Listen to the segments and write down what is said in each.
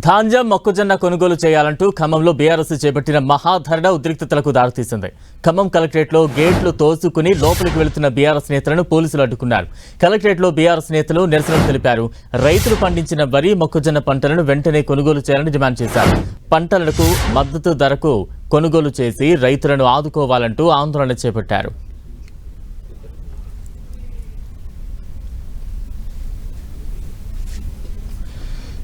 ధాన్యం మొక్కజొన్న కొనుగోలు చేయాలంటూ ఖమ్మంలో బీఆర్ఎస్ చేపట్టిన మహాధరణ ఉద్రిక్తతలకు దారితీసింది. ఖమ్మం కలెక్టరేట్లో గేట్లు తోసుకుని లోపలికి వెళుతున్న బీఆర్ఎస్ నేతలను పోలీసులు అడ్డుకున్నారు. కలెక్టరేట్లో బీఆర్ఎస్ నేతలు నిరసనలు తెలిపారు. రైతులు పండించిన వరి మొక్కజొన్న పంటలను వెంటనే కొనుగోలు చేయాలని డిమాండ్ చేశారు. పంటలకు మద్దతు ధరకు కొనుగోలు చేసి రైతులను ఆదుకోవాలంటూ ఆందోళన చేపట్టారు.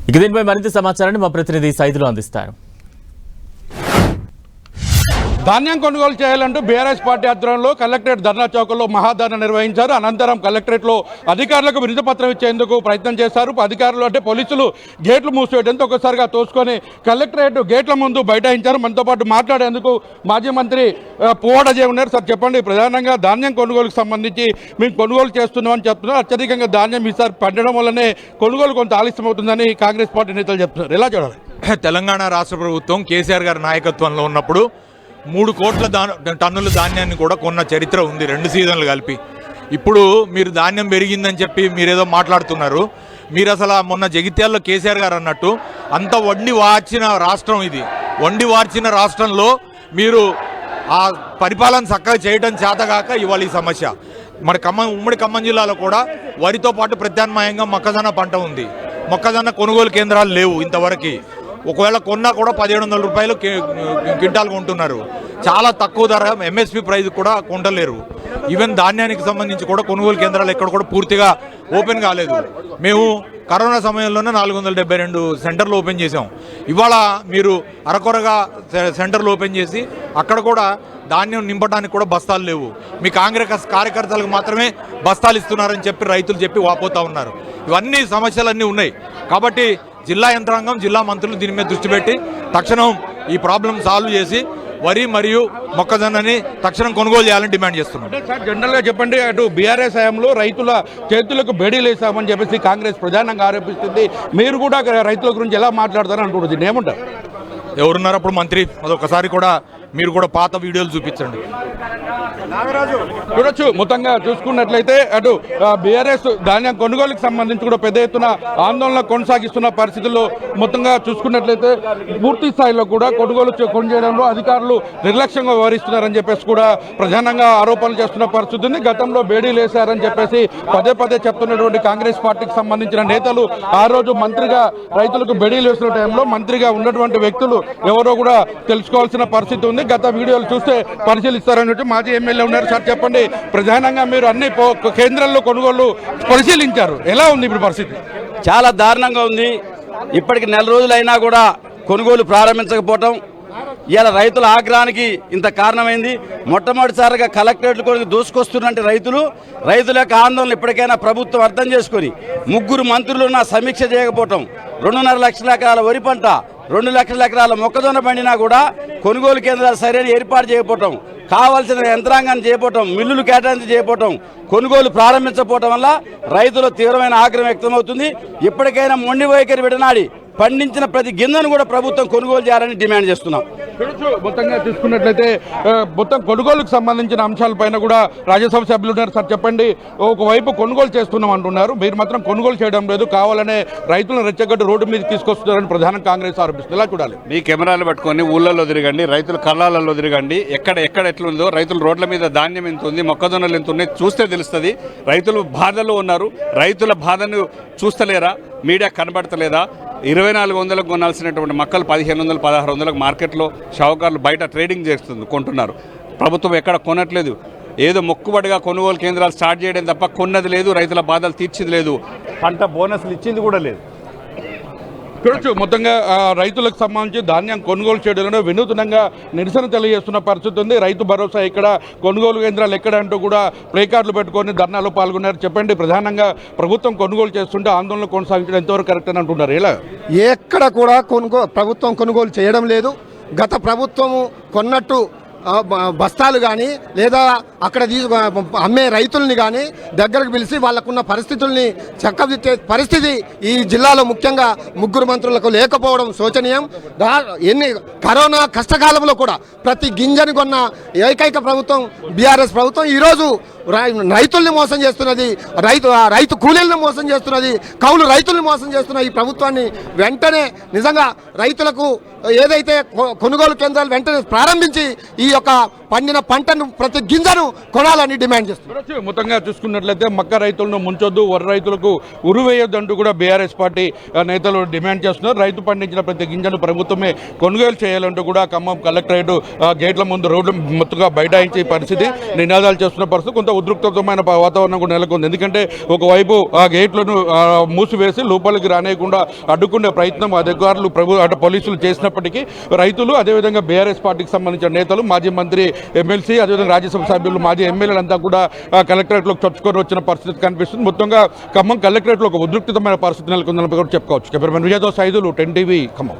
ఇక దీనిపై మరింత సమాచారాన్ని మా ప్రతినిధి సైదులు అందిస్తారు. ధాన్యం కొనుగోలు చేయాలంటూ బీఆర్ఎస్ పార్టీ ఆధ్వర్యంలో కలెక్టరేట్ ధర్నా చౌకలో మహాధరణ నిర్వహించారు. అనంతరం కలెక్టరేట్లో అధికారులకు వినతి పత్రం ఇచ్చేందుకు ప్రయత్నం చేశారు. అధికారులు అంటే పోలీసులు గేట్లు మూసివేయడంతో ఒకసారిగా తోసుకొని కలెక్టరేట్ గేట్ల ముందు బైఠాయించారు. మనతో పాటు మాట్లాడేందుకు మాజీ మంత్రి పువ్వాడ అజయ్ ఉన్నారు. సార్ చెప్పండి, ప్రధానంగా ధాన్యం కొనుగోలుకు సంబంధించి మేము కొనుగోలు చేస్తున్నామని చెప్తున్నారు. అత్యధికంగా ధాన్యం ఈసారి పండడం వల్లనే కొనుగోలు కొంత ఆలస్యం అవుతుందని కాంగ్రెస్ పార్టీ నేతలు చెప్తున్నారు. ఎలా చూడాలి? తెలంగాణ రాష్ట్ర ప్రభుత్వం కేసీఆర్ గారి నాయకత్వంలో ఉన్నప్పుడు 3 కోట్ల టన్నుల ధాన్యాన్ని కూడా కొన్న చరిత్ర ఉంది, 2 సీజన్లు కలిపి. ఇప్పుడు మీరు ధాన్యం పెరిగిందని చెప్పి మీరేదో మాట్లాడుతున్నారు. మీరు అసలు మొన్న జగిత్యాలలో కేసీఆర్ గారు అన్నట్టు అంత వండి వార్చిన రాష్ట్రం ఇది. వండి వార్చిన రాష్ట్రంలో మీరు ఆ పరిపాలన చక్కగా చేయడం చేతగాక ఇవాళ ఈ సమస్య. మన ఉమ్మడి ఖమ్మం జిల్లాలో కూడా వరితో పాటు ప్రత్యామ్నాయంగా మొక్కజొన్న పంట ఉంది. మొక్కజొన్న కొనుగోలు కేంద్రాలు లేవు ఇంతవరకు. ఒకవేళ కొన్నా కూడా 1700 రూపాయలు క్వింటాల్ కొంటున్నారు. చాలా తక్కువ ధర, ఎంఎస్పి ప్రైస్ కూడా కొంటలేరు. ఈవెన్ ధాన్యానికి సంబంధించి కూడా కొనుగోలు కేంద్రాలు ఎక్కడ కూడా పూర్తిగా ఓపెన్ కాలేదు. మేము కరోనా సమయంలోనే 472 సెంటర్లు ఓపెన్ చేసాం. ఇవాళ మీరు అరకొరగా సెంటర్లు ఓపెన్ చేసి అక్కడ కూడా ధాన్యం నింపడానికి కూడా బస్తాలు లేవు. మీ కాంగ్రెస్ కార్యకర్తలకు మాత్రమే బస్తాలు ఇస్తున్నారని చెప్పి రైతులు చెప్పి వాపోతూ ఉన్నారు. ఇవన్నీ సమస్యలన్నీ ఉన్నాయి. కాబట్టి జిల్లా యంత్రాంగం, జిల్లా మంత్రులు దీని మీద దృష్టి పెట్టి తక్షణం ఈ ప్రాబ్లం సాల్వ్ చేసి వరి మరియు మొక్కజొన్నని తక్షణం కొనుగోలు చేయాలని డిమాండ్ చేస్తున్నాం. జనరల్గా చెప్పండి, అటు బీఆర్ఎస్ హయాంలో రైతుల చేతులకు బేడీలు వేసామని చెప్పేసి కాంగ్రెస్ ప్రధానంగా ఆరోపిస్తుంది. మీరు కూడా రైతుల గురించి ఎలా మాట్లాడతారని అంటున్నారు, దీన్ని ఏమంటారు? ఎవరున్నారు అప్పుడు మంత్రి? అదొకసారి కూడా మీరు కూడా పాత వీడియోలు చూపించండి. చూడొచ్చు, మొత్తంగా చూసుకున్నట్లయితే అటు బీఆర్ఎస్ ధాన్యం కొనుగోలుకు సంబంధించి కూడా పెద్ద ఎత్తున ఆందోళన కొనసాగిస్తున్న పరిస్థితుల్లో మొత్తంగా చూసుకున్నట్లయితే పూర్తి స్థాయిలో కూడా కొనుగోలు కొనుగోలు అధికారులు నిర్లక్ష్యంగా వ్యవహరిస్తున్నారని చెప్పేసి కూడా ప్రధానంగా ఆరోపణలు చేస్తున్న పరిస్థితి ఉంది. గతంలో బేడీలు వేశారని చెప్పేసి పదే చెప్తున్నటువంటి కాంగ్రెస్ పార్టీకి సంబంధించిన నేతలు ఆ రోజు మంత్రిగా రైతులకు బేడీలు వేసిన టైంలో మంత్రిగా ఉన్నటువంటి వ్యక్తులు ఎవరో కూడా తెలుసుకోవాల్సిన పరిస్థితి ఉంది. గత వీడియోలు చూస్తే పరిశీలిస్తారని మాజీ ఎమ్మెల్యే ఉన్నారు. సార్ చెప్పండి, ప్రధానంగా మీరు అన్ని కేంద్రాల్లో కొనుగోలు పరిశీలించారు, ఎలా ఉంది ఇప్పుడు పరిస్థితి? చాలా దారుణంగా ఉంది. ఇప్పటికి 4 రోజులైనా కూడా కొనుగోలు ప్రారంభించకపోవటం ఇలా రైతుల ఆగ్రహానికి ఇంత కారణమైంది. మొట్టమొదటిసారిగా కలెక్టరేట్లు కొరకు దూసుకొస్తున్నట్టు రైతుల యొక్క ఆందోళన ఇప్పటికైనా ప్రభుత్వం అర్థం చేసుకుని 3 మంత్రులు ఉన్న సమీక్ష చేయకపోవటం, 2.5 లక్షల ఎకరాల వరి పంట, 2 లక్షల ఎకరాల మొక్కజొన్న పండినా కూడా కొనుగోలు కేంద్రాలు సరైన ఏర్పాటు చేయకపోవటం, కావాల్సిన యంత్రాంగాన్ని చేయకపోవటం, మిల్లులు కేటాయించి చేయకపోవటం, కొనుగోలు ప్రారంభించకపోవటం వల్ల రైతులు తీవ్రమైన ఆగ్రహం వ్యక్తమవుతుంది. ఇప్పటికైనా మొండి వైఖరి విడనాడి పండించిన ప్రతి గింజను కూడా ప్రభుత్వం కొనుగోలు చేయాలని డిమాండ్ చేస్తున్నాం. మొత్తంగా చూసుకున్నట్లయితే మొత్తం కొనుగోలుకు సంబంధించిన అంశాలపైన కూడా రాజ్యసభ సభ్యులు ఉన్నారు. సార్ చెప్పండి, ఒకవైపు కొనుగోలు చేస్తున్నాం అంటున్నారు, మీరు మాత్రం కొనుగోలు చేయడం లేదు, కావాలనే రైతులను రెచ్చగొట్టి రోడ్డు మీద తీసుకొస్తున్నారని ప్రధాన కాంగ్రెస్ ఆరోపిస్తుంది. ఎలా చూడాలి? మీ కెమెరాలు పట్టుకొని ఊళ్ళల్లో తిరగండి, రైతుల కళ్ళాలలో తిరగండి, ఎక్కడ ఎట్లుందో, రైతులు రోడ్ల మీద ధాన్యం ఎంత ఉంది, మొక్కజొన్నలు ఎంత ఉన్నాయి చూస్తే తెలుస్తుంది. రైతులు బాధల్లో ఉన్నారు. రైతుల బాధను చూస్తలేరా? మీడియా కనబడతలేదా? 2400కు కొనాల్సినటువంటి మొక్కలు 1500, 1600లకు మార్కెట్లో షావుకారులు బయట ట్రేడింగ్ కొంటున్నారు. ప్రభుత్వం ఎక్కడ కొనట్లేదు. ఏదో మొక్కుబడిగా కొనుగోలు కేంద్రాలు స్టార్ట్ చేయడం తప్ప కొన్నది లేదు, రైతుల బాధలు తీర్చింది లేదు, పంట బోనస్లు ఇచ్చింది కూడా లేదు. చూడొచ్చు, మొత్తంగా రైతులకు సంబంధించి ధాన్యం కొనుగోలు చేయడంలో వినూత్నంగా నిరసన తెలియజేస్తున్న పరిస్థితి ఉంది. రైతు భరోసా ఇక్కడ, కొనుగోలు కేంద్రాలు ఎక్కడ అంటూ కూడా ప్లేకార్డులు పెట్టుకొని ధర్నాలో పాల్గొన్నారు. చెప్పండి, ప్రధానంగా ప్రభుత్వం కొనుగోలు చేస్తుంటే ఆందోళన కొనసాగించడం ఎంతవరకు కరెక్ట్ అని అంటున్నారు? ఎలా? ఎక్కడ కూడా ప్రభుత్వం కొనుగోలు చేయడం లేదు. గత ప్రభుత్వము కొన్నట్టు బస్తాలు కానీ లేదా అక్కడ అమ్మే రైతుల్ని కానీ దగ్గరకు పిలిచి వాళ్ళకున్న పరిస్థితుల్ని చక్కదిద్దే పరిస్థితి ఈ జిల్లాలో ముఖ్యంగా 3 మంత్రులకు లేకపోవడం శోచనీయం. కరోనా కష్టకాలంలో కూడా ప్రతి గింజని కొన్న ఏకైక ప్రభుత్వం బీఆర్ఎస్ ప్రభుత్వం. ఈరోజు రైతుల్ని మోసం చేస్తున్నది, రైతు కూలీలను మోసం చేస్తున్నది, కౌలు రైతుల్ని మోసం చేస్తున్న ఈ ప్రభుత్వాన్ని వెంటనే నిజంగా రైతులకు ఏదైతే కొనుగోలు కేంద్రాలు వెంటనే ప్రారంభించి ఈ యొక్క పండిన పంటను ప్రతి గింజను కొనాలని డిమాండ్ చేస్తున్నారు. మొత్తంగా చూసుకున్నట్లయితే మక్క రైతులను ముంచొద్దు, వరి రైతులకు ఉరువేయొద్దు అంటూ కూడా బీఆర్ఎస్ పార్టీ నేతలు డిమాండ్ చేస్తున్నారు. రైతు పండించిన ప్రతి గింజను ప్రభుత్వమే కొనుగోలు చేయాలంటూ కూడా ఖమ్మం కలెక్టరేట్ గేట్ల ముందు రోడ్లు మొత్తంగా బైఠాయించే పరిస్థితి, నినాదాలు చేస్తున్న పరిస్థితి, కొంత ఉద్రిక్తమైన వాతావరణం కూడా నెలకొంది. ఎందుకంటే ఒకవైపు ఆ గేట్లను మూసివేసి లోపలికి రానేయకుండా అడ్డుకునే ప్రయత్నం అధికారులు అటు పోలీసులు చేసినప్పటికీ రైతులు అదేవిధంగా బీఆర్ఎస్ పార్టీకి సంబంధించిన నేతలు, మాజీ మంత్రి, ఎమ్మెల్సీ, అదేవిధంగా రాజ్యసభ సభ్యులు, మాజీ ఎమ్మెల్యేలంతా కూడా కలెక్టరేట్లోకి చొచ్చుకొని వచ్చిన పరిస్థితి కనిపిస్తుంది. మొత్తంగా ఖమ్మం కలెక్టరేట్లో ఒక ఉద్రిక్తమైన పరిస్థితి నెలకొందని కూడా చెప్పుకోవచ్చు. కెమెరామెన్ విజయతో సైదులు 10 టీవీ ఖమ్మం.